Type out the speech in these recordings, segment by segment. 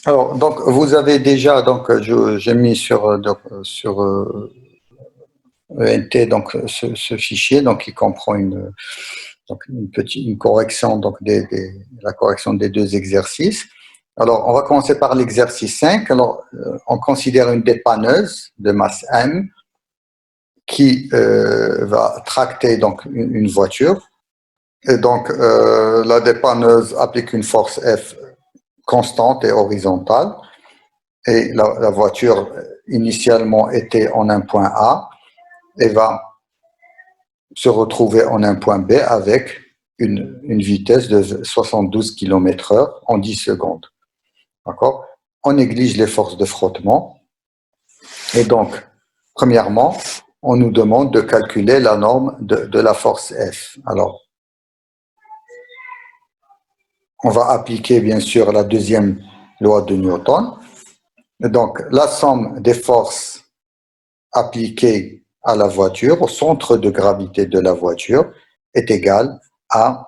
Alors, donc, vous avez déjà, donc, j'ai mis sur ENT, donc, ce fichier, donc, qui comprend donc, une correction, donc, la correction des deux exercices. Alors, on va commencer par l'exercice 5. Alors, on considère une dépanneuse de masse M qui va tracter donc une voiture. Et donc, la dépanneuse applique une force F constante et horizontale. Et la voiture initialement était en un point A et va se retrouver en un point B avec une vitesse de 72 km/h en 10 secondes. D'accord? On néglige les forces de frottement. Et donc, premièrement, on nous demande de calculer la norme de la force F. Alors, on va appliquer bien sûr la deuxième loi de Newton. Et donc, la somme des forces appliquées à la voiture, au centre de gravité de la voiture, est égale à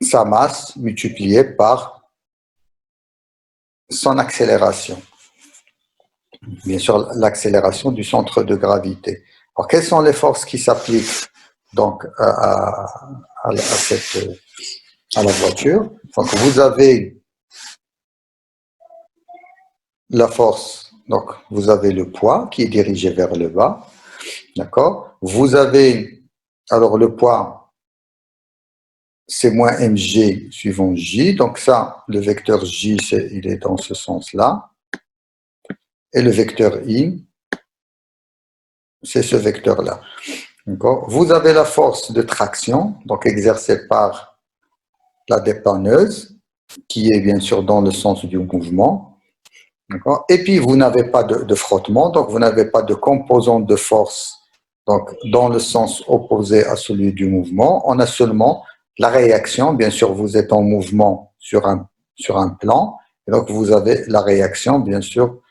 sa masse multipliée par son accélération. Bien sûr, l'accélération du centre de gravité. Alors, quelles sont les forces qui s'appliquent donc à la voiture? Donc, vous avez la force, donc vous avez le poids qui est dirigé vers le bas, d'accord? Vous avez, alors le poids, c'est moins mg suivant j, donc ça, le vecteur j, il est dans ce sens-là, et le vecteur i, c'est ce vecteur-là. Vous avez la force de traction, donc exercée par la dépanneuse, qui est bien sûr dans le sens du mouvement. Et puis, vous n'avez pas de frottement, donc vous n'avez pas de composante de force donc, dans le sens opposé à celui du mouvement. On a seulement la réaction. Bien sûr, vous êtes en mouvement sur un plan, et donc vous avez la réaction, bien sûr,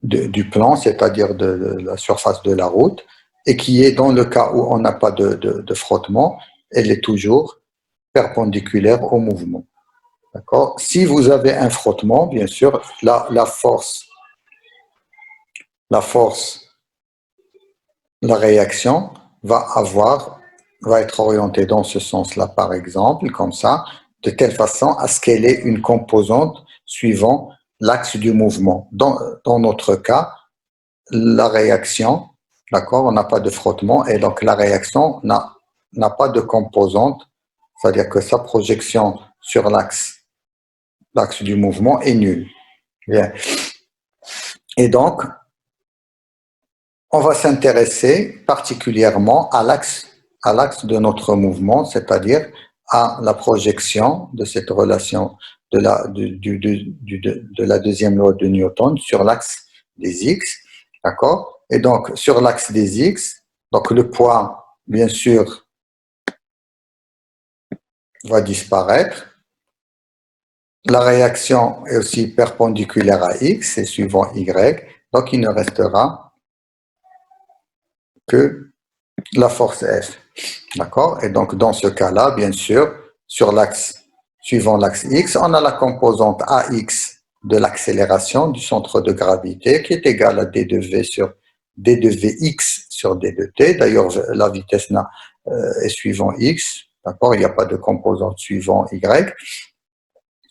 du plan, c'est-à-dire de la surface de la route, et qui est dans le cas où on n'a pas de frottement, elle est toujours perpendiculaire au mouvement. D'accord? Si vous avez un frottement, bien sûr, la force, la réaction va être orientée dans ce sens-là, par exemple, comme ça, de telle façon à ce qu'elle ait une composante suivant l'axe du mouvement. Dans notre cas, la réaction, d'accord, on n'a pas de frottement, et donc la réaction n'a pas de composante, c'est-à-dire que sa projection sur l'axe du mouvement est nulle. Bien. Et donc, on va s'intéresser particulièrement à l'axe de notre mouvement, c'est-à-dire à la projection de cette relation de la deuxième loi de Newton sur l'axe des X, d'accord? Et donc, sur l'axe des X, donc le poids, bien sûr, va disparaître. La réaction est aussi perpendiculaire à X et suivant Y, donc il ne restera que la force F. D'accord? Et donc, dans ce cas-là, bien sûr, suivant l'axe X, on a la composante AX de l'accélération du centre de gravité qui est égale à d de V sur d de Vx sur d de t. D'ailleurs, la vitesse est suivant X. D'accord? Il n'y a pas de composante suivant Y.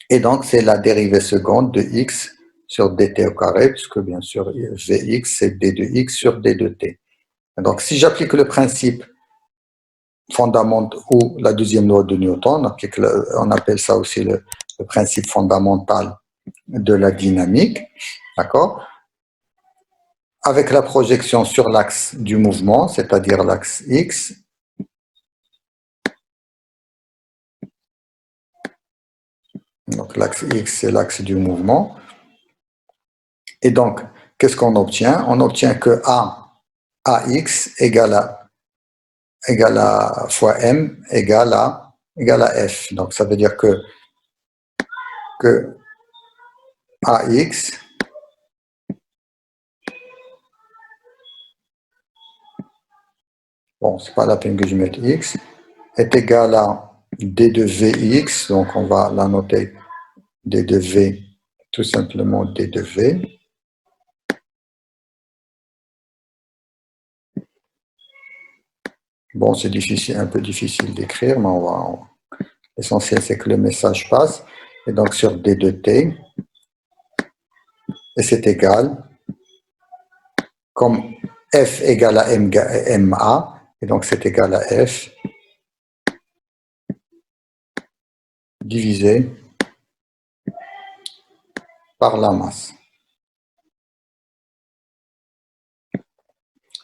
Et donc, c'est la dérivée seconde de X sur dt au carré, puisque bien sûr, Vx, c'est d de X sur d de t. Donc, si j'applique le principe fondamental ou la deuxième loi de Newton, on appelle ça aussi le principe fondamental de la dynamique, d'accord? Avec la projection sur l'axe du mouvement, c'est-à-dire l'axe X, donc l'axe X c'est l'axe du mouvement, et donc qu'est-ce qu'on obtient? On obtient que AX égale à fois M égale à F. Donc ça veut dire que AX bon, c'est pas la peine que je mette X, est égal à D de Vx, donc on va la noter D de V, tout simplement D de V. Bon, c'est difficile, un peu difficile d'écrire, mais l'essentiel c'est que le message passe. Et donc sur D de T, et c'est égal, comme F égale à MA, et donc c'est égal à F divisé par la masse.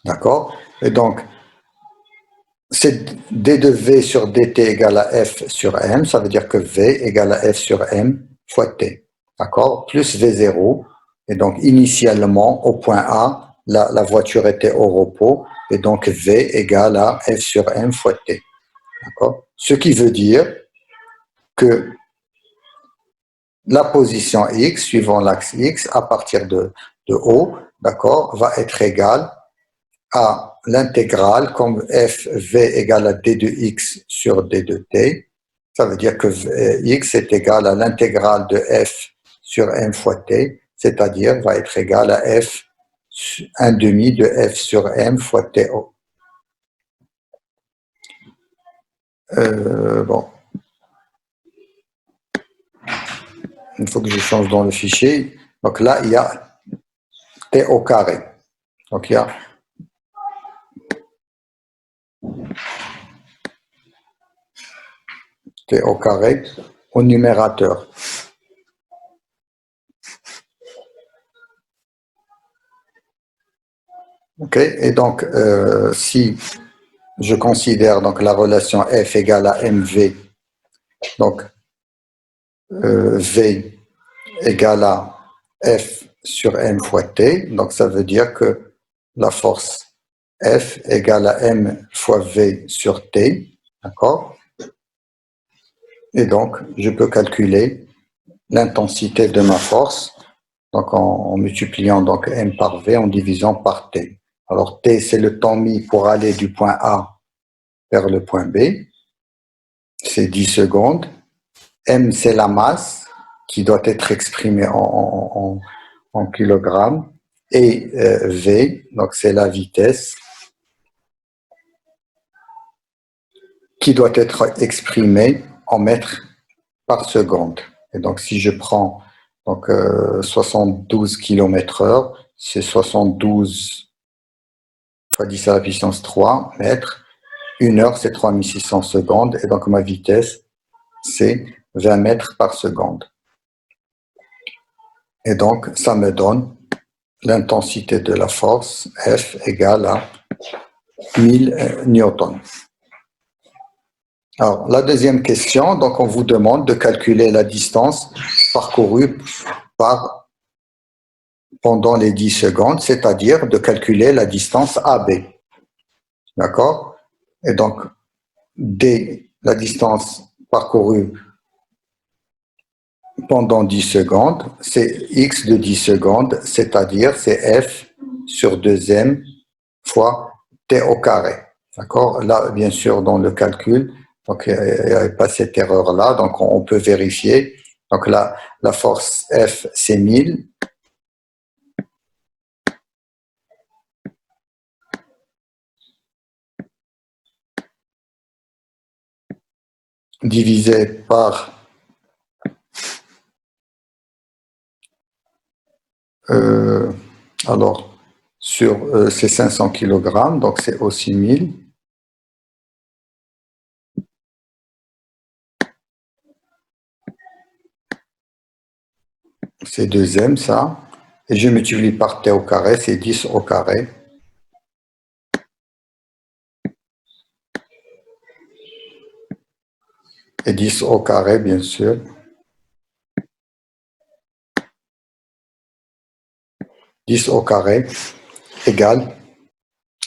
D'accord? Et donc, c'est D de V sur dt égale à F sur M, ça veut dire que V égale à F sur M fois T. D'accord? Plus V0. Et donc, initialement, au point A, la voiture était au repos, et donc V égale à F sur M fois T. D'accord? Ce qui veut dire que la position X, suivant l'axe X, à partir de O, d'accord, va être égale à l'intégrale, comme FV égale à D de X sur D de T. Ça veut dire que X est égal à l'intégrale de F sur M fois T, c'est-à-dire va être égal à F 1 demi de F sur M fois TO. Bon, il faut que je change dans le fichier. Donc là, il y a T au carré. Donc il y a T au carré au numérateur. Ok, et donc si je considère donc la relation F égale à MV, donc V égale à F sur M fois T, donc ça veut dire que la force F égale à M fois V sur T, d'accord? Et donc, je peux calculer l'intensité de ma force, donc en multipliant donc M par V, en divisant par T. Alors T, c'est le temps mis pour aller du point A vers le point B, c'est 10 secondes. M, c'est la masse qui doit être exprimée en kilogrammes. Et V, donc c'est la vitesse qui doit être exprimée en mètres par seconde. Et donc si je prends donc, 72 km/h, c'est 72 fois 10 à la puissance 3 mètres. Une heure, c'est 3600 secondes. Et donc ma vitesse, c'est 20 mètres par seconde. Et donc, ça me donne l'intensité de la force F égale à 1000 newtons. Alors, la deuxième question, donc on vous demande de calculer la distance parcourue pendant les 10 secondes, c'est-à-dire de calculer la distance AB. D'accord? Et donc, D, la distance parcourue pendant 10 secondes, c'est X de 10 secondes, c'est-à-dire c'est F sur 2M fois T au carré. D'accord? Là, bien sûr, dans le calcul, donc il n'y avait pas cette erreur-là, donc on peut vérifier. Donc là, la force F, c'est 1000. Divisé par alors sur ces 500 kg, donc c'est aussi 1000. C'est 2M ça. Et je multiplie par T au carré, c'est 10 au carré. Et 10 au carré, bien sûr. 10 au carré égale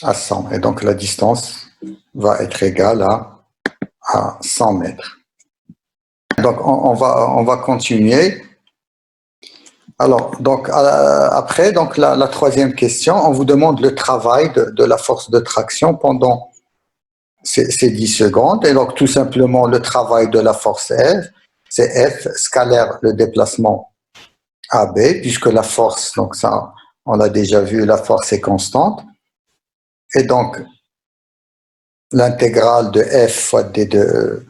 à 100. Et donc la distance va être égale à 100 mètres. Donc on va continuer. Alors, donc après, donc la troisième question, on vous demande le travail de la force de traction pendant c'est 10 secondes. Et donc, tout simplement, le travail de la force F, c'est F scalaire le déplacement AB, puisque la force, donc ça, on l'a déjà vu, la force est constante. Et donc, l'intégrale de F fois d de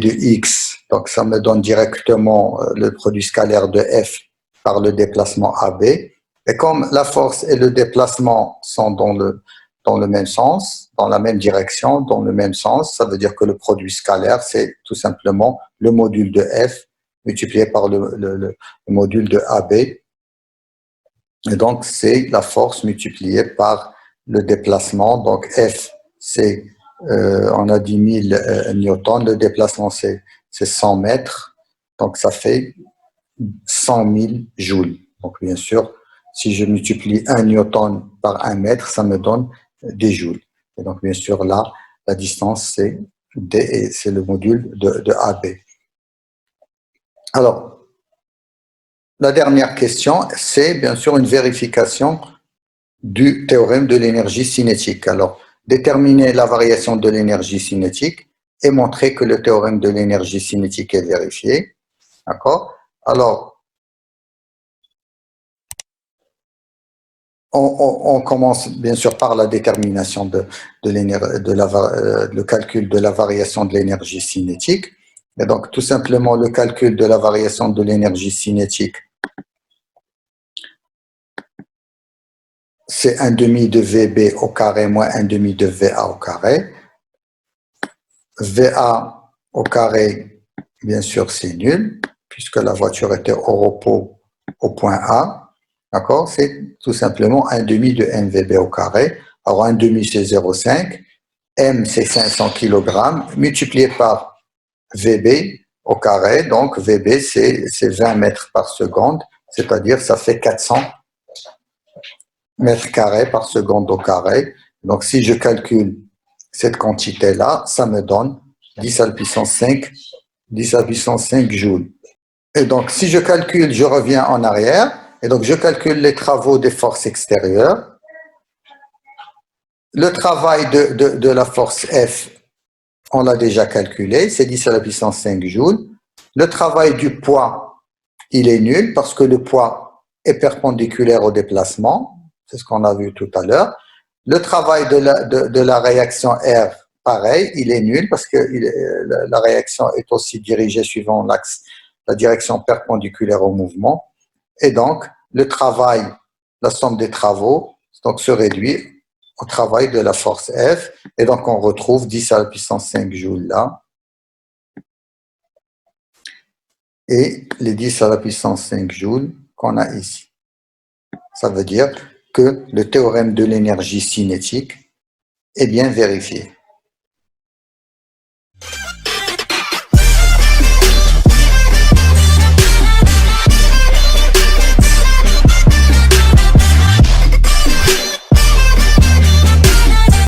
x, donc ça me donne directement le produit scalaire de F par le déplacement AB. Et comme la force et le déplacement sont dans le même sens, dans la même direction, dans le même sens, ça veut dire que le produit scalaire, c'est tout simplement le module de F multiplié par le module de AB. Et donc, c'est la force multipliée par le déplacement. Donc, F, c'est, on a dit 1000 newtons. Le déplacement, c'est 100 mètres. Donc, ça fait 100 000 joules. Donc, bien sûr, si je multiplie 1 newton par 1 mètre, ça me donne des joules. Et donc, bien sûr, là, la distance, c'est D et c'est le module de AB. Alors, la dernière question, c'est bien sûr une vérification du théorème de l'énergie cinétique. Alors, déterminer la variation de l'énergie cinétique et montrer que le théorème de l'énergie cinétique est vérifié. D'accord? Alors, on commence bien sûr par la détermination le calcul de la variation de l'énergie cinétique. Et donc, tout simplement, le calcul de la variation de l'énergie cinétique, c'est 1 demi de VB au carré moins 1 demi de VA au carré. VA au carré, bien sûr, c'est nul, puisque la voiture était au repos au point A. D'accord? C'est tout simplement 1 demi de mVB au carré. Alors, 1 demi, c'est 0,5. M, c'est 500 kg, multiplié par VB au carré. Donc, VB, c'est 20 mètres par seconde, c'est-à-dire ça fait 400 mètres carrés par seconde au carré. Donc, si je calcule cette quantité-là, ça me donne 10 à la puissance 5, 10 à la puissance 5 joules. Et donc, si je calcule, je reviens en arrière, et donc je calcule les travaux des forces extérieures. Le travail de la force F, on l'a déjà calculé, c'est 10 à la puissance 5 joules. Le travail du poids, il est nul parce que le poids est perpendiculaire au déplacement, c'est ce qu'on a vu tout à l'heure. Le travail de la réaction R, pareil, il est nul parce que la réaction est aussi dirigée suivant l'axe, la direction perpendiculaire au mouvement. Et donc, le travail, la somme des travaux, donc, se réduit au travail de la force F. Et donc, on retrouve 10 à la puissance 5 joules là. Et les 10 à la puissance 5 joules qu'on a ici. Ça veut dire que le théorème de l'énergie cinétique est bien vérifié.